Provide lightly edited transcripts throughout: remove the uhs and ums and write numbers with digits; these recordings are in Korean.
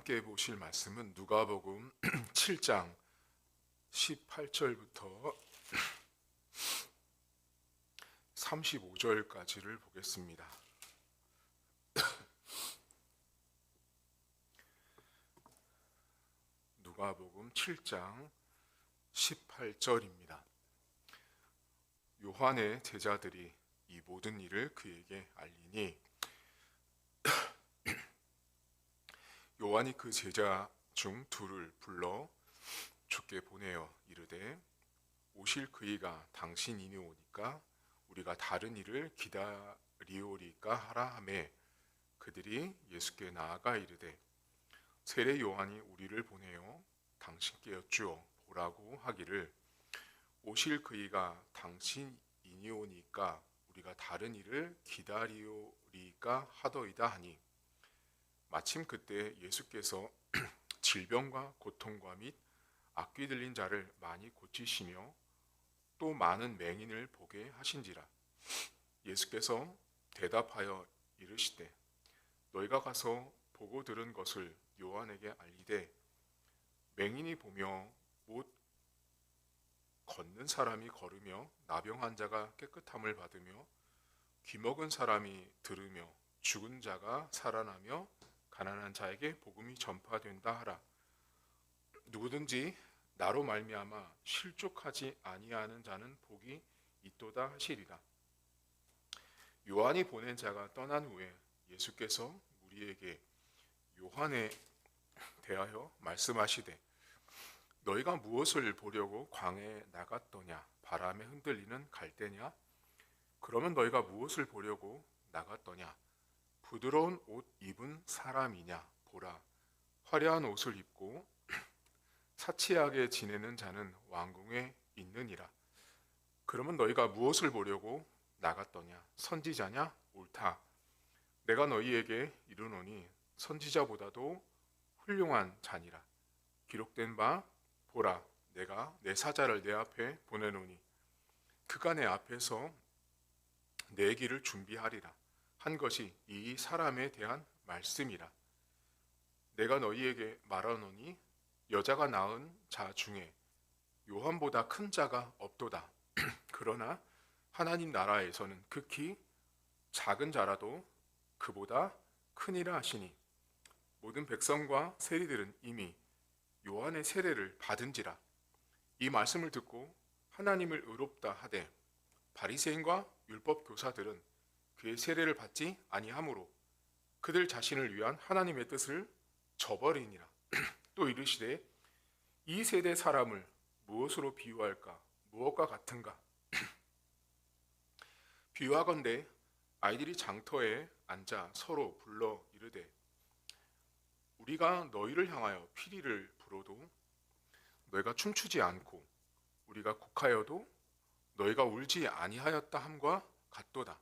함께 보실 말씀은 누가복음 7장 18절부터 35절까지를 보겠습니다. 누가복음 7장 18절입니다. 요한의 제자들이 이 모든 일을 그에게 알리니 요한이 그 제자 중 둘을 불러 주께 보내어 이르되 오실 그이가 당신이니 오니까 우리가 다른 일을 기다리오리까 하라 하매 그들이 예수께 나아가 이르되 세례 요한이 우리를 보내어 당신께 여쭈어 보라고 하기를 오실 그이가 당신이니 오니까 우리가 다른 일을 기다리오리까 하더이다 하니 마침 그때 예수께서 질병과 고통과 및 악귀 들린 자를 많이 고치시며 또 많은 맹인을 보게 하신지라. 예수께서 대답하여 이르시되 너희가 가서 보고 들은 것을 요한에게 알리되 맹인이 보며 못 걷는 사람이 걸으며 나병 환자가 깨끗함을 받으며 귀먹은 사람이 들으며 죽은 자가 살아나며 가난한 자에게 복음이 전파된다 하라. 누구든지 나로 말미암아 실족하지 아니하는 자는 복이 있도다 하시리라. 요한이 보낸 자가 떠난 후에 예수께서 우리에게 요한에 대하여 말씀하시되 너희가 무엇을 보려고 광야에 나갔더냐? 바람에 흔들리는 갈대냐? 그러면 너희가 무엇을 보려고 나갔더냐? 부드러운 옷 입은 사람이냐? 보라, 화려한 옷을 입고 사치하게 지내는 자는 왕궁에 있느니라. 그러면 너희가 무엇을 보려고 나갔더냐? 선지자냐? 옳다. 내가 너희에게 이르노니 선지자보다도 훌륭한 자니라. 기록된 바 보라, 내가 내 사자를 내 앞에 보내노니 그가 내 앞에서 내 길을 준비하리라 한 것이 이 사람에 대한 말씀이라. 내가 너희에게 말하노니 여자가 낳은 자 중에 요한보다 큰 자가 없도다. 그러나 하나님 나라에서는 극히 작은 자라도 그보다 크니라 하시니 모든 백성과 세리들은 이미 요한의 세례를 받은지라. 이 말씀을 듣고 하나님을 의롭다 하되 바리새인과 율법 교사들은 그의 세례를 받지 아니하므로 그들 자신을 위한 하나님의 뜻을 저버리니라. 또 이르시되 이 세대 사람을 무엇으로 비유할까? 무엇과 같은가? 비유하건대 아이들이 장터에 앉아 서로 불러 이르되 우리가 너희를 향하여 피리를 불어도 너희가 춤추지 않고 우리가 곡하여도 너희가 울지 아니하였다 함과 같도다.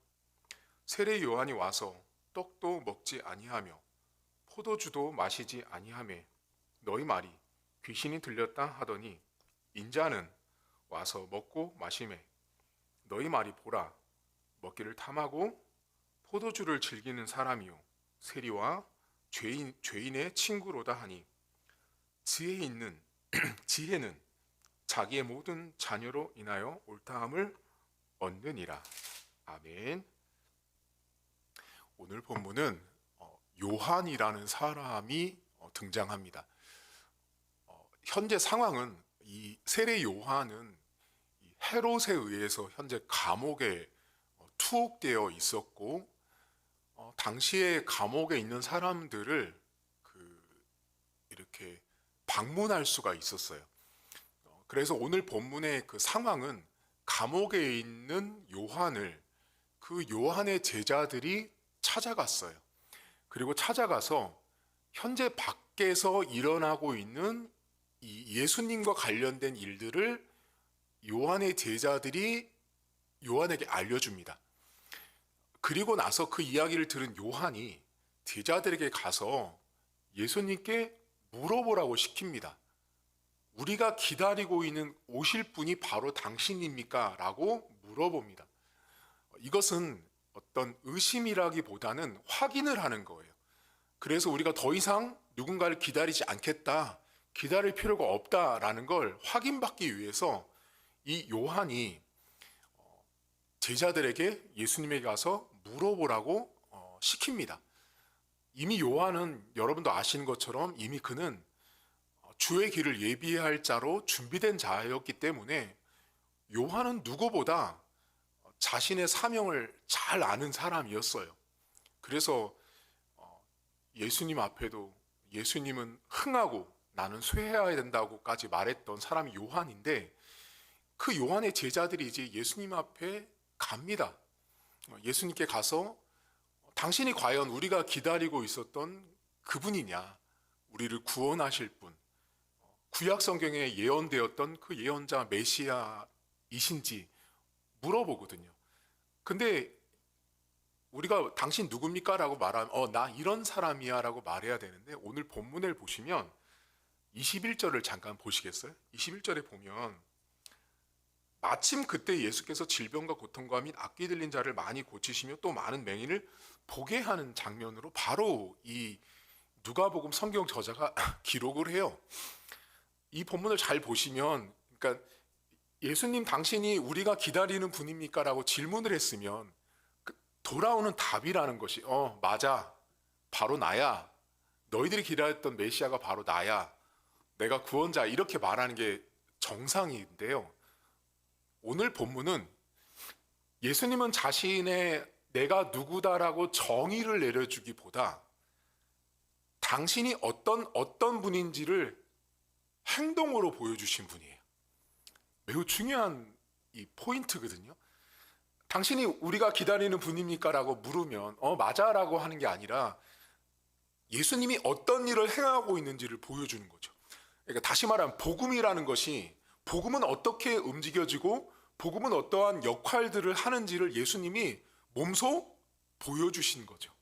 세례 요한이 와서 떡도 먹지 아니하며 포도주도 마시지 아니하며 너희 말이 귀신이 들렸다 하더니 인자는 와서 먹고 마시매 너희 말이 보라 먹기를 탐하고 포도주를 즐기는 사람이요 세리와 죄인의 친구로다 하니 지혜는 자기의 모든 자녀로 인하여 옳다함을 얻느니라. 아멘. 오늘 본문은 요한이라는 사람이 등장합니다. 현재 상황은 이 세례 요한은 헤롯에 의해서 현재 감옥에 투옥되어 있었고 당시에 감옥에 있는 사람들을 이렇게 방문할 수가 있었어요. 그래서 오늘 본문의 그 상황은 감옥에 있는 요한을 그 요한의 제자들이 찾아갔어요. 그리고 찾아가서 현재 밖에서 일어나고 있는 이 예수님과 관련된 일들을 요한의 제자들이 요한에게 알려줍니다. 그리고 나서 그 이야기를 들은 요한이 제자들에게 가서 예수님께 물어보라고 시킵니다. 우리가 기다리고 있는 오실 분이 바로 당신입니까? 라고 물어봅니다. 이것은 어떤 의심이라기보다는 확인을 하는 거예요. 그래서 우리가 더 이상 누군가를 기다리지 않겠다, 기다릴 필요가 없다라는 걸 확인받기 위해서 이 요한이 제자들에게 예수님에게 가서 물어보라고 시킵니다. 이미 요한은 여러분도 아시는 것처럼 이미 그는 주의 길을 예비할 자로 준비된 자였기 때문에 요한은 누구보다 자신의 사명을 잘 아는 사람이었어요. 그래서 예수님 앞에도 예수님은 흥하고 나는 쇠해야 된다고까지 말했던 사람이 요한인데, 그 요한의 제자들이 이제 예수님 앞에 갑니다. 예수님께 가서 당신이 과연 우리가 기다리고 있었던 그분이냐, 우리를 구원하실 분, 구약 성경에 예언되었던 그 예언자 메시아이신지 물어보거든요. 근데 우리가 당신 누굽니까? 라고 말하면 나 이런 사람이야 라고 말해야 되는데, 오늘 본문을 보시면 21절을 잠깐 보시겠어요? 21절에 보면 마침 그때 예수께서 질병과 고통과 및 악귀 들린 자를 많이 고치시며 또 많은 맹인을 보게 하는 장면으로 바로 이 누가복음 성경 저자가 기록을 해요. 이 본문을 잘 보시면, 그러니까 예수님 당신이 우리가 기다리는 분입니까? 라고 질문을 했으면 돌아오는 답이라는 것이 맞아, 바로 나야, 너희들이 기다렸던 메시아가 바로 나야, 내가 구원자, 이렇게 말하는 게 정상인데요. 오늘 본문은 예수님은 자신의 내가 누구다라고 정의를 내려주기보다 당신이 어떤 분인지를 행동으로 보여주신 분이에요. 매우 중요한 이 포인트거든요. 당신이 우리가 기다리는 분입니까? 라고 물으면 맞아 라고 하는 게 아니라 예수님이 어떤 일을 행하고 있는지를 보여주는 거죠. 그러니까 다시 말하면 복음이라는 것이, 복음은 어떻게 움직여지고 복음은 어떠한 역할들을 하는지를 예수님이 몸소 보여주신 거죠.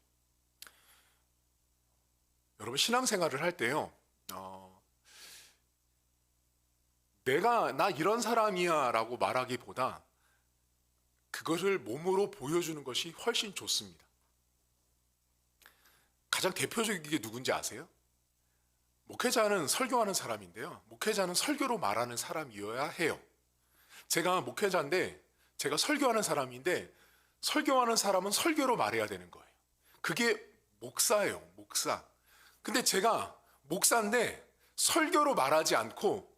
여러분, 신앙생활을 할 때요, 나 이런 사람이야 라고 말하기보다 그것을 몸으로 보여주는 것이 훨씬 좋습니다. 가장 대표적인 게 누군지 아세요? 목회자는 설교하는 사람인데요, 목회자는 설교로 말하는 사람이어야 해요. 제가 목회자인데, 제가 설교하는 사람인데, 설교하는 사람은 설교로 말해야 되는 거예요. 그게 목사예요, 목사. 근데 제가 목사인데 설교로 말하지 않고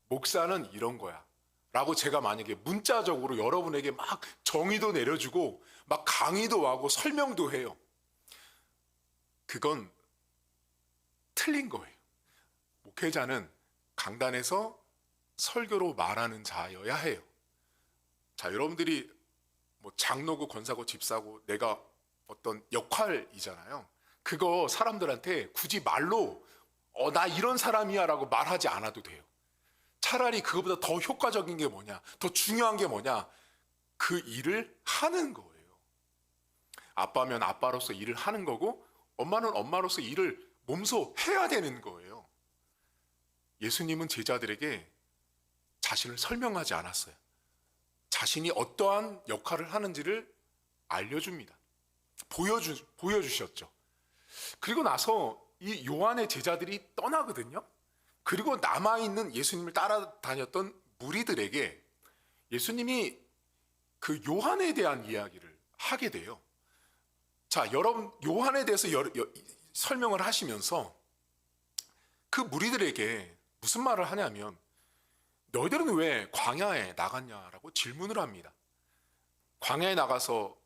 목사는 이런 거야 라고 제가 만약에 문자적으로 여러분에게 막 정의도 내려주고 막 강의도 하고 설명도 해요, 그건 틀린 거예요. 목회자는 강단에서 설교로 말하는 자여야 해요. 자, 여러분들이 뭐 장로고 권사고 집사고 내가 어떤 역할이잖아요. 그거 사람들한테 굳이 말로 나 이런 사람이야 라고 말하지 않아도 돼요. 차라리 그거보다 더 효과적인 게 뭐냐, 더 중요한 게 뭐냐, 그 일을 하는 거예요. 아빠면 아빠로서 일을 하는 거고, 엄마는 엄마로서 일을 몸소 해야 되는 거예요. 예수님은 제자들에게 자신을 설명하지 않았어요. 자신이 어떠한 역할을 하는지를 알려줍니다. 보여주셨죠. 그리고 나서 이 요한의 제자들이 떠나거든요. 그리고 남아있는 예수님을 따라다녔던 무리들에게 예수님이 그 요한에 대한 이야기를 하게 돼요. 자, 여러분, 요한에 대해서 설명을 하시면서 그 무리들에게 무슨 말을 하냐면, 너희들은 왜 광야에 나갔냐라고 질문을 합니다. 광야에 나가서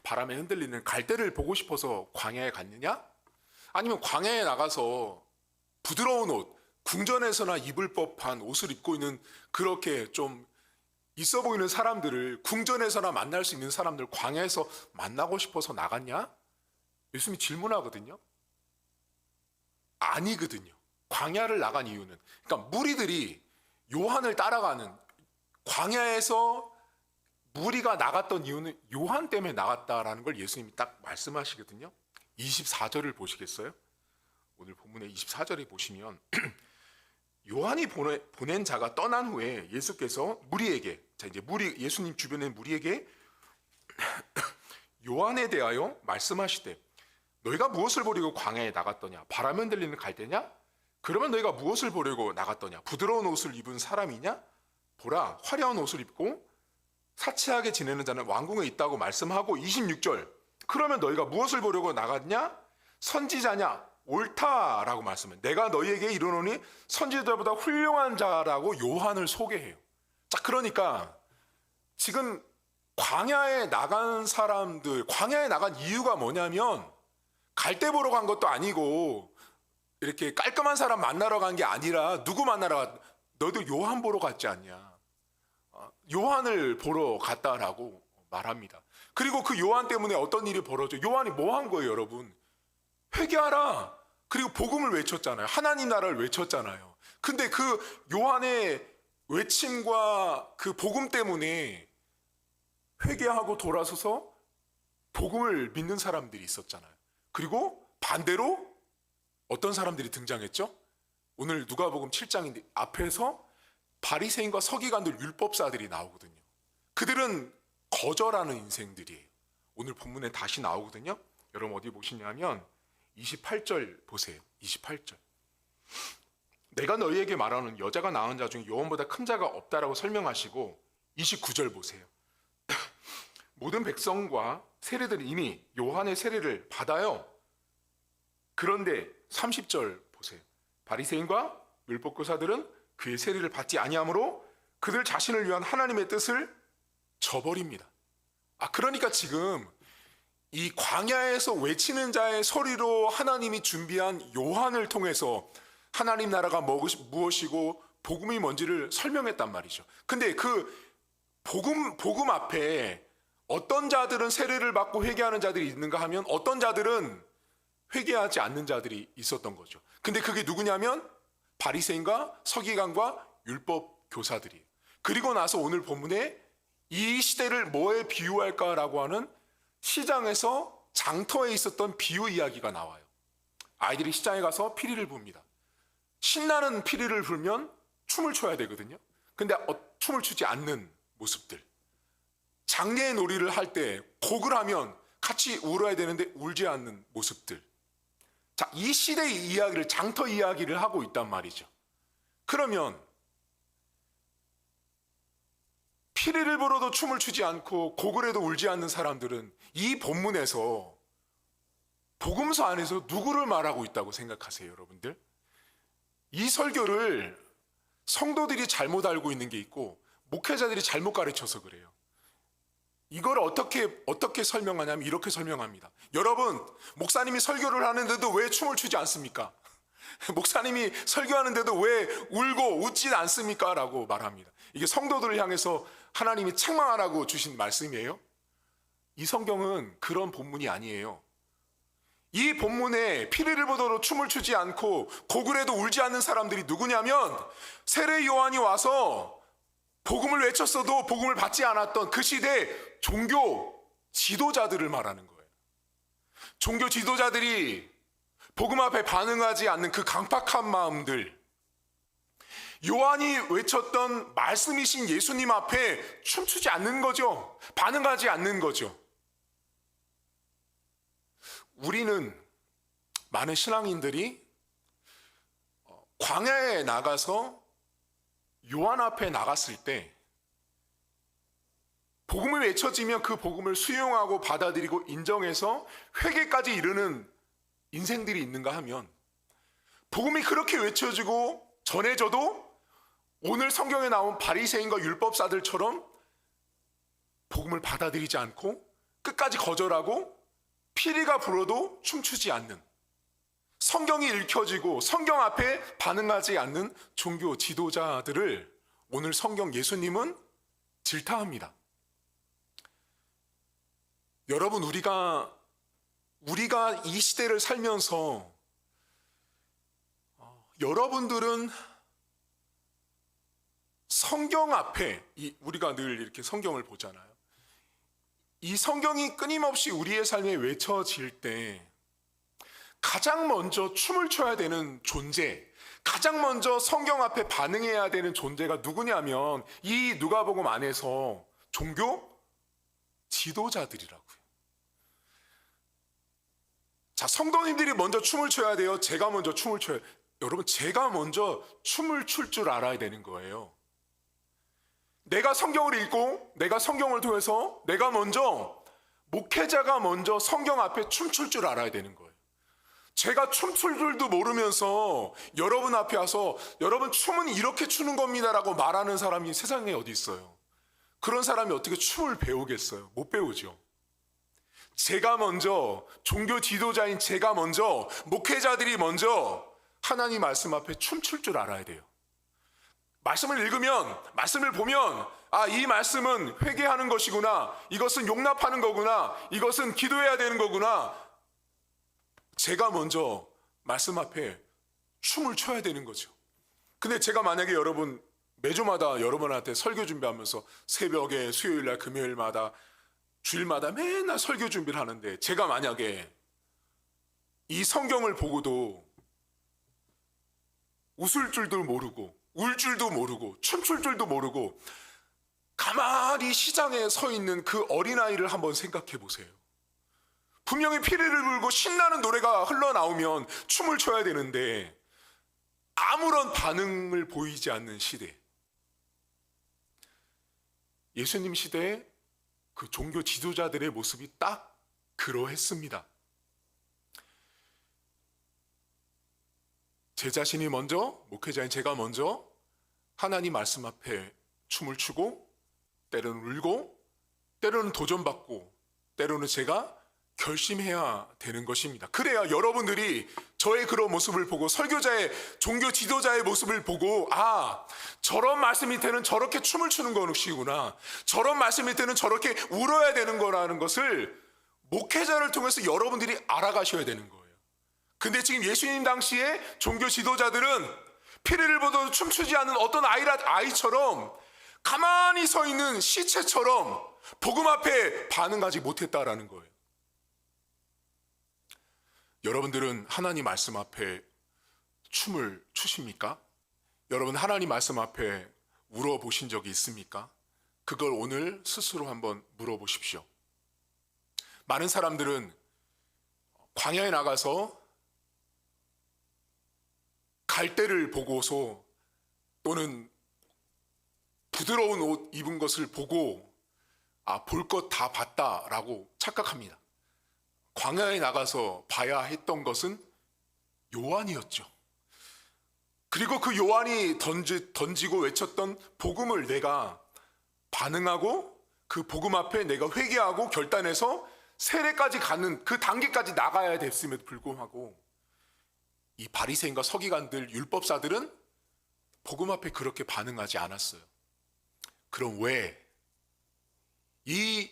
바람에 흔들리는 갈대를 보고 싶어서 광야에 갔느냐? 아니면 광야에 나가서 부드러운 옷, 궁전에서나 입을 법한 옷을 입고 있는 그렇게 좀 있어 보이는 사람들을, 궁전에서나 만날 수 있는 사람들 광야에서 만나고 싶어서 나갔냐? 예수님이 질문하거든요. 아니거든요. 광야를 나간 이유는, 그러니까 무리들이 요한을 따라가는, 광야에서 무리가 나갔던 이유는 요한 때문에 나갔다라는 걸 예수님이 딱 말씀하시거든요. 24절을 보시겠어요? 오늘 본문의 24절에 보시면 요한이 보낸 자가 떠난 후에 예수께서 무리에게, 예수님 주변의 무리에게 요한에 대하여 말씀하시되, 너희가 무엇을 보려고 광야에 나갔더냐? 바람에 흔들리는 갈대냐? 그러면 너희가 무엇을 보려고 나갔더냐? 부드러운 옷을 입은 사람이냐? 보라, 화려한 옷을 입고 사치하게 지내는 자는 왕궁에 있다고 말씀하고 26절. 그러면 너희가 무엇을 보려고 나갔냐? 선지자냐? 옳다라고 말씀해. 내가 너희에게 이르노니 선지자보다 훌륭한 자라고 요한을 소개해요. 자, 그러니까 지금 광야에 나간 사람들, 광야에 나간 이유가 뭐냐면 갈대 보러 간 것도 아니고 이렇게 깔끔한 사람 만나러 간 게 아니라 누구 만나러 갔? 너희들 요한 보러 갔지 않냐? 요한을 보러 갔다라고 말합니다. 그리고 그 요한 때문에 어떤 일이 벌어져? 요한이 뭐 한 거예요, 여러분? 회개하라. 그리고 복음을 외쳤잖아요. 하나님 나라를 외쳤잖아요. 근데 그 요한의 외침과 그 복음 때문에 회개하고 돌아서서 복음을 믿는 사람들이 있었잖아요. 그리고 반대로 어떤 사람들이 등장했죠? 오늘 누가복음 7장인데 앞에서 바리새인과 서기관들 율법사들이 나오거든요. 그들은 거절하는 인생들이에요. 오늘 본문에 다시 나오거든요. 여러분 어디 보시냐면 28절 보세요. 28절. 내가 너희에게 말하는 여자가 낳은 자 중에 요한보다 큰 자가 없다라고 설명하시고 29절 보세요. 모든 백성과 세례들은 이미 요한의 세례를 받아요. 그런데 30절 보세요. 바리새인과 율법교사들은 그의 세례를 받지 아니하므로 그들 자신을 위한 하나님의 뜻을 저버립니다. 그러니까 지금 이 광야에서 외치는 자의 소리로 하나님이 준비한 요한을 통해서 하나님 나라가 무엇이고 복음이 뭔지를 설명했단 말이죠. 근데 그 복음 앞에 어떤 자들은 세례를 받고 회개하는 자들이 있는가 하면 어떤 자들은 회개하지 않는 자들이 있었던 거죠. 근데 그게 누구냐면 바리새인과 서기관과 율법 교사들이에요. 그리고 나서 오늘 본문에 이 시대를 뭐에 비유할까라고 하는 시장에서 장터에 있었던 비유 이야기가 나와요. 아이들이 시장에 가서 피리를 붑니다. 신나는 피리를 불면 춤을 춰야 되거든요. 근데 춤을 추지 않는 모습들. 장례 놀이를 할 때 곡을 하면 같이 울어야 되는데 울지 않는 모습들. 자, 이 시대의 이야기를, 장터 이야기를 하고 있단 말이죠. 그러면 피리를 불어도 춤을 추지 않고 곡을 해도 울지 않는 사람들은 이 본문에서 복음서 안에서 누구를 말하고 있다고 생각하세요, 여러분들? 이 설교를 성도들이 잘못 알고 있는 게 있고 목회자들이 잘못 가르쳐서 그래요. 이걸 어떻게 설명하냐면 이렇게 설명합니다. 여러분, 목사님이 설교를 하는데도 왜 춤을 추지 않습니까? 목사님이 설교하는데도 왜 울고 웃지 않습니까? 라고 말합니다. 이게 성도들을 향해서 하나님이 책망하라고 주신 말씀이에요. 이 성경은 그런 본문이 아니에요. 이 본문에 피리를 보도록 춤을 추지 않고 곡을 해도 울지 않는 사람들이 누구냐면 세례 요한이 와서 복음을 외쳤어도 복음을 받지 않았던 그 시대 종교 지도자들을 말하는 거예요. 종교 지도자들이 복음 앞에 반응하지 않는 그 강팍한 마음들, 요한이 외쳤던 말씀이신 예수님 앞에 춤추지 않는 거죠. 반응하지 않는 거죠. 우리는 많은 신앙인들이 광야에 나가서 요한 앞에 나갔을 때 복음이 외쳐지면 그 복음을 수용하고 받아들이고 인정해서 회개까지 이르는 인생들이 있는가 하면 복음이 그렇게 외쳐지고 전해져도 오늘 성경에 나온 바리새인과 율법사들처럼 복음을 받아들이지 않고 끝까지 거절하고 피리가 불어도 춤추지 않는, 성경이 읽혀지고 성경 앞에 반응하지 않는 종교 지도자들을 오늘 성경 예수님은 질타합니다. 여러분, 우리가 이 시대를 살면서 여러분들은 성경 앞에 우리가 늘 이렇게 성경을 보잖아요. 이 성경이 끊임없이 우리의 삶에 외쳐질 때 가장 먼저 춤을 춰야 되는 존재, 가장 먼저 성경 앞에 반응해야 되는 존재가 누구냐면 이 누가복음 안에서 종교 지도자들이라고요. 자, 성도님들이 먼저 춤을 춰야 돼요? 제가 먼저 춤을 춰야 돼요? 여러분, 제가 먼저 춤을 출 줄 알아야 되는 거예요. 내가 성경을 읽고 내가 성경을 통해서 내가 먼저, 목회자가 먼저 성경 앞에 춤출 줄 알아야 되는 거예요. 제가 춤출 줄도 모르면서 여러분 앞에 와서 여러분 춤은 이렇게 추는 겁니다라고 말하는 사람이 세상에 어디 있어요? 그런 사람이 어떻게 춤을 배우겠어요? 못 배우죠. 제가 먼저, 종교 지도자인 제가 먼저, 목회자들이 먼저 하나님 말씀 앞에 춤출 줄 알아야 돼요. 말씀을 읽으면, 말씀을 보면, 아, 이 말씀은 회개하는 것이구나, 이것은 용납하는 거구나, 이것은 기도해야 되는 거구나. 제가 먼저 말씀 앞에 춤을 춰야 되는 거죠. 근데 제가 만약에 여러분 매주마다 여러분한테 설교 준비하면서 새벽에 수요일날 금요일마다 주일마다 맨날 설교 준비를 하는데 제가 만약에 이 성경을 보고도 웃을 줄도 모르고 울 줄도 모르고 춤출 줄도 모르고 가만히 시장에 서 있는 그 어린아이를 한번 생각해 보세요. 분명히 피리를 불고 신나는 노래가 흘러나오면 춤을 춰야 되는데 아무런 반응을 보이지 않는 시대. 예수님 시대에 그 종교 지도자들의 모습이 딱 그러했습니다. 제 자신이 먼저, 목회자인 제가 먼저 하나님 말씀 앞에 춤을 추고 때로는 울고 때로는 도전받고 때로는 제가 결심해야 되는 것입니다. 그래야 여러분들이 저의 그런 모습을 보고 설교자의, 종교 지도자의 모습을 보고 아, 저런 말씀일 때는 저렇게 춤을 추는 것이구나, 저런 말씀일 때는 저렇게 울어야 되는 거라는 것을 목회자를 통해서 여러분들이 알아가셔야 되는 거예요. 근데 지금 예수님 당시에 종교 지도자들은 피리를 보도 춤추지 않는 어떤 아이처럼 가만히 서 있는 시체처럼 복음 앞에 반응하지 못했다라는 거예요. 여러분들은 하나님 말씀 앞에 춤을 추십니까? 여러분 하나님 말씀 앞에 울어보신 적이 있습니까? 그걸 오늘 스스로 한번 물어보십시오. 많은 사람들은 광야에 나가서 갈대를 보고서 또는 부드러운 옷 입은 것을 보고 아, 볼 것 다 봤다라고 착각합니다. 광야에 나가서 봐야 했던 것은 요한이었죠. 그리고 그 요한이 던지고 외쳤던 복음을 내가 반응하고 그 복음 앞에 내가 회개하고 결단해서 세례까지 가는 그 단계까지 나가야 됐음에도 불구하고 이 바리새인과 서기관들, 율법사들은 복음 앞에 그렇게 반응하지 않았어요. 그럼 왜 이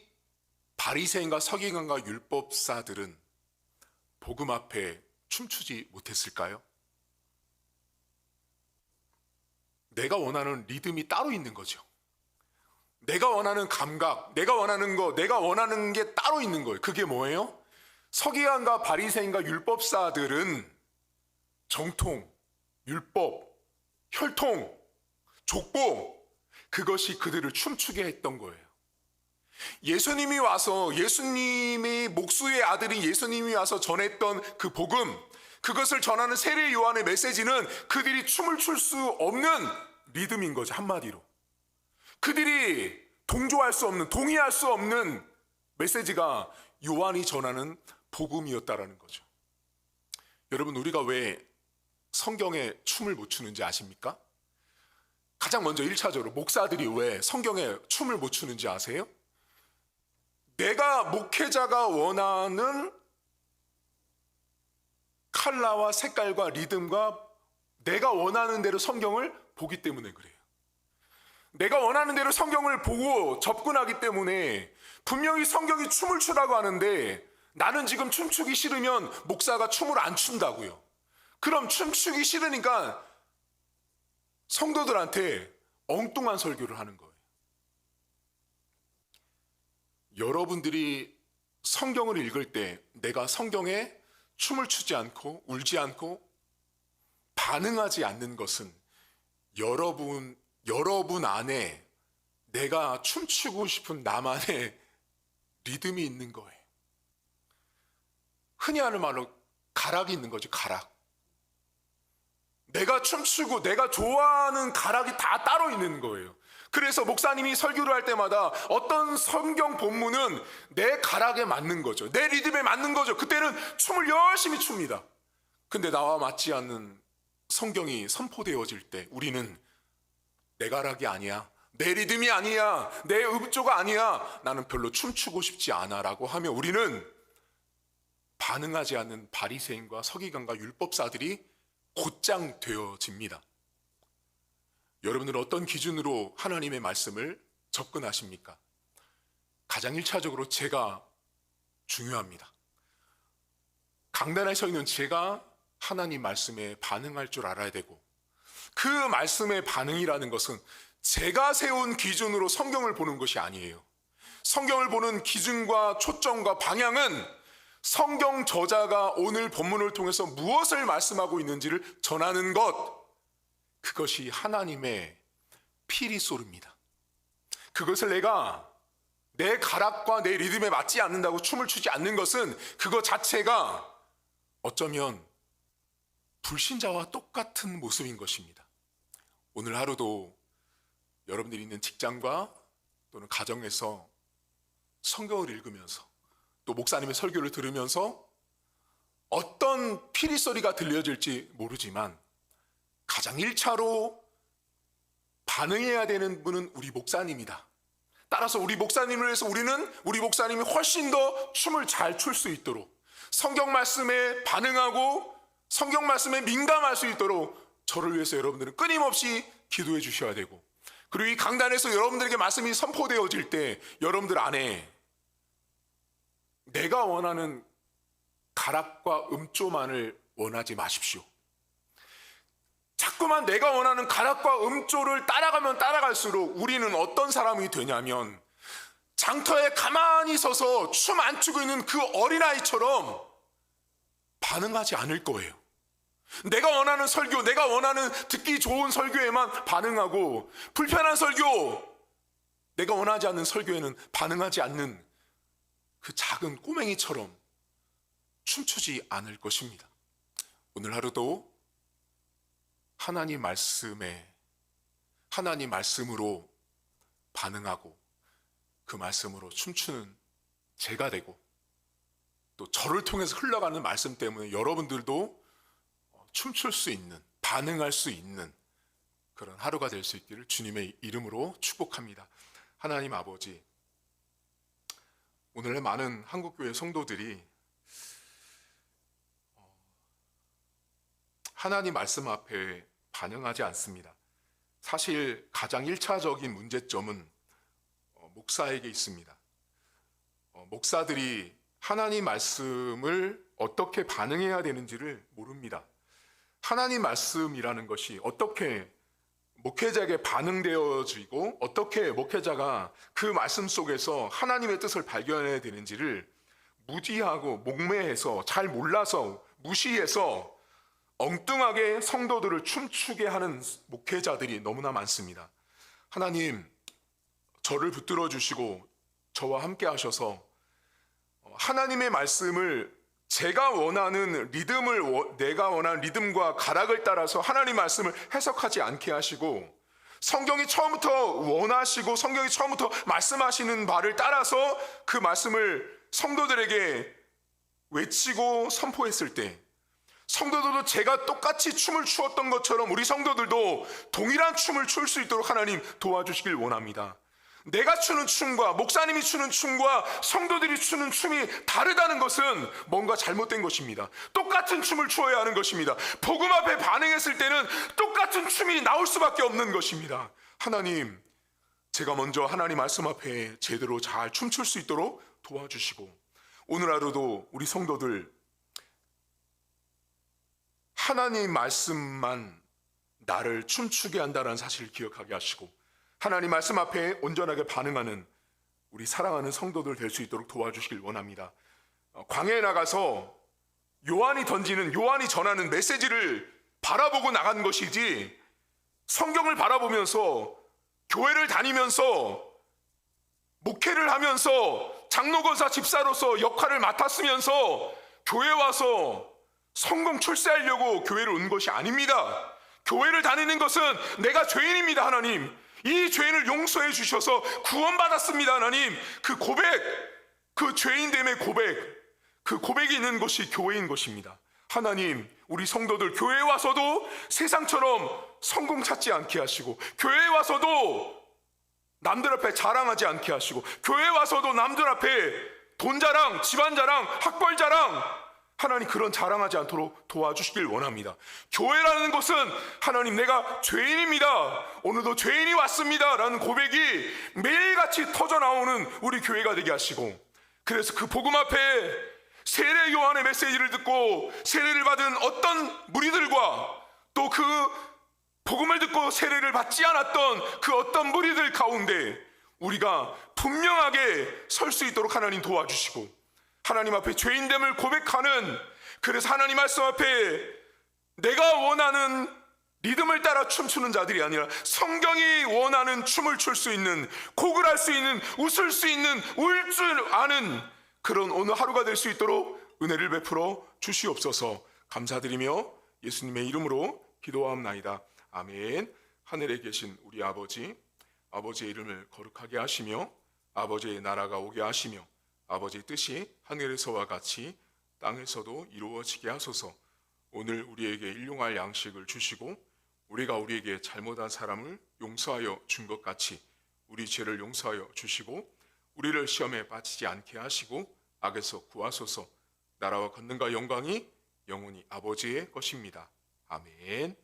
바리새인과 서기관과 율법사들은 복음 앞에 춤추지 못했을까요? 내가 원하는 리듬이 따로 있는 거죠. 내가 원하는 감각, 내가 원하는 거, 내가 원하는 게 따로 있는 거예요. 그게 뭐예요? 서기관과 바리새인과 율법사들은 정통, 율법, 혈통, 족보, 그것이 그들을 춤추게 했던 거예요. 예수님이 와서, 예수님의 목수의 아들인 예수님이 와서 전했던 그 복음, 그것을 전하는 세례 요한의 메시지는 그들이 춤을 출 수 없는 리듬인 거죠. 한마디로 그들이 동조할 수 없는, 동의할 수 없는 메시지가 요한이 전하는 복음이었다라는 거죠. 여러분, 우리가 왜 성경에 춤을 못 추는지 아십니까? 가장 먼저 1차적으로 목사들이 왜 성경에 춤을 못 추는지 아세요? 내가 목회자가 원하는 컬러와 색깔과 리듬과 내가 원하는 대로 성경을 보기 때문에 그래요. 내가 원하는 대로 성경을 보고 접근하기 때문에 분명히 성경이 춤을 추라고 하는데 나는 지금 춤추기 싫으면 목사가 춤을 안 춘다고요. 그럼 춤추기 싫으니까 성도들한테 엉뚱한 설교를 하는 거예요. 여러분들이 성경을 읽을 때 내가 성경에 춤을 추지 않고 울지 않고 반응하지 않는 것은 여러분 안에 내가 춤추고 싶은 나만의 리듬이 있는 거예요. 흔히 하는 말로 가락이 있는 거지, 가락. 내가 춤추고 내가 좋아하는 가락이 다 따로 있는 거예요. 그래서 목사님이 설교를 할 때마다 어떤 성경 본문은 내 가락에 맞는 거죠. 내 리듬에 맞는 거죠. 그때는 춤을 열심히 춥니다. 근데 나와 맞지 않는 성경이 선포되어질 때 우리는 내 가락이 아니야, 내 리듬이 아니야, 내 음조가 아니야, 나는 별로 춤추고 싶지 않아 라고 하며 우리는 반응하지 않는 바리새인과 서기관과 율법사들이 곧장 되어집니다. 여러분들은 어떤 기준으로 하나님의 말씀을 접근하십니까? 가장 1차적으로 제가 중요합니다. 강단에 서 있는 제가 하나님 말씀에 반응할 줄 알아야 되고, 그 말씀의 반응이라는 것은 제가 세운 기준으로 성경을 보는 것이 아니에요. 성경을 보는 기준과 초점과 방향은 성경 저자가 오늘 본문을 통해서 무엇을 말씀하고 있는지를 전하는 것, 그것이 하나님의 피리소르입니다. 그것을 내가 내 가락과 내 리듬에 맞지 않는다고 춤을 추지 않는 것은 그것 자체가 어쩌면 불신자와 똑같은 모습인 것입니다. 오늘 하루도 여러분들이 있는 직장과 또는 가정에서 성경을 읽으면서 또 목사님의 설교를 들으면서 어떤 피리소리가 들려질지 모르지만 가장 1차로 반응해야 되는 분은 우리 목사님이다. 따라서 우리 목사님을 위해서 우리는 우리 목사님이 훨씬 더 춤을 잘 출 수 있도록 성경 말씀에 반응하고 성경 말씀에 민감할 수 있도록 저를 위해서 여러분들은 끊임없이 기도해 주셔야 되고, 그리고 이 강단에서 여러분들에게 말씀이 선포되어질 때 여러분들 안에 내가 원하는 가락과 음조만을 원하지 마십시오. 자꾸만 내가 원하는 가락과 음조를 따라가면 따라갈수록 우리는 어떤 사람이 되냐면 장터에 가만히 서서 춤 안 추고 있는 그 어린아이처럼 반응하지 않을 거예요. 내가 원하는 설교, 내가 원하는 듣기 좋은 설교에만 반응하고, 불편한 설교, 내가 원하지 않는 설교에는 반응하지 않는 그 작은 꼬맹이처럼 춤추지 않을 것입니다. 오늘 하루도 하나님 말씀에, 하나님 말씀으로 반응하고 그 말씀으로 춤추는 제가 되고, 또 저를 통해서 흘러가는 말씀 때문에 여러분들도 춤출 수 있는, 반응할 수 있는 그런 하루가 될 수 있기를 주님의 이름으로 축복합니다. 하나님 아버지, 오늘의 많은 한국교회 성도들이 하나님 말씀 앞에 반응하지 않습니다. 사실 가장 1차적인 문제점은 목사에게 있습니다. 목사들이 하나님 말씀을 어떻게 반응해야 되는지를 모릅니다. 하나님 말씀이라는 것이 어떻게 목회자에게 반응되어지고 어떻게 목회자가 그 말씀 속에서 하나님의 뜻을 발견해야 되는지를 무지하고 목매해서 잘 몰라서 무시해서 엉뚱하게 성도들을 춤추게 하는 목회자들이 너무나 많습니다. 하나님, 저를 붙들어 주시고 저와 함께 하셔서 하나님의 말씀을 제가 원하는 리듬을, 내가 원하는 리듬과 가락을 따라서 하나님 말씀을 해석하지 않게 하시고, 성경이 처음부터 원하시고 성경이 처음부터 말씀하시는 말을 따라서 그 말씀을 성도들에게 외치고 선포했을 때 성도들도 제가 똑같이 춤을 추었던 것처럼 우리 성도들도 동일한 춤을 출 수 있도록 하나님 도와주시길 원합니다. 내가 추는 춤과 목사님이 추는 춤과 성도들이 추는 춤이 다르다는 것은 뭔가 잘못된 것입니다. 똑같은 춤을 추어야 하는 것입니다. 복음 앞에 반응했을 때는 똑같은 춤이 나올 수밖에 없는 것입니다. 하나님, 제가 먼저 하나님 말씀 앞에 제대로 잘 춤출 수 있도록 도와주시고, 오늘 하루도 우리 성도들 하나님 말씀만 나를 춤추게 한다는 사실을 기억하게 하시고, 하나님 말씀 앞에 온전하게 반응하는 우리 사랑하는 성도들 될 수 있도록 도와주시길 원합니다. 광야에 나가서 요한이 전하는 메시지를 바라보고 나간 것이지, 성경을 바라보면서 교회를 다니면서 목회를 하면서 장로권사 집사로서 역할을 맡았으면서 교회 와서 성공 출세하려고 교회를 온 것이 아닙니다. 교회를 다니는 것은 내가 죄인입니다, 하나님. 이 죄인을 용서해 주셔서 구원받았습니다, 하나님. 그 고백, 그 죄인됨의 고백, 그 고백이 있는 것이 교회인 것입니다. 하나님, 우리 성도들 교회에 와서도 세상처럼 성공 찾지 않게 하시고, 교회에 와서도 남들 앞에 자랑하지 않게 하시고, 교회에 와서도 남들 앞에 돈 자랑, 집안 자랑, 학벌 자랑, 하나님 그런 자랑하지 않도록 도와주시길 원합니다. 교회라는 것은 하나님 내가 죄인입니다, 오늘도 죄인이 왔습니다 라는 고백이 매일같이 터져나오는 우리 교회가 되게 하시고, 그래서 그 복음 앞에 세례 요한의 메시지를 듣고 세례를 받은 어떤 무리들과 또 그 복음을 듣고 세례를 받지 않았던 그 어떤 무리들 가운데 우리가 분명하게 설 수 있도록 하나님 도와주시고, 하나님 앞에 죄인됨을 고백하는, 그래서 하나님 말씀 앞에 내가 원하는 리듬을 따라 춤추는 자들이 아니라 성경이 원하는 춤을 출 수 있는, 곡을 할 수 있는, 웃을 수 있는, 울 줄 아는 그런 오늘 하루가 될 수 있도록 은혜를 베풀어 주시옵소서. 감사드리며 예수님의 이름으로 기도하옵나이다. 아멘. 하늘에 계신 우리 아버지, 아버지의 이름을 거룩하게 하시며 아버지의 나라가 오게 하시며 아버지의 뜻이 하늘에서와 같이 땅에서도 이루어지게 하소서. 오늘 우리에게 일용할 양식을 주시고 우리가 우리에게 잘못한 사람을 용서하여 준 것 같이 우리 죄를 용서하여 주시고 우리를 시험에 빠지지 않게 하시고 악에서 구하소서. 나라와 권능과 영광이 영원히 아버지의 것입니다. 아멘.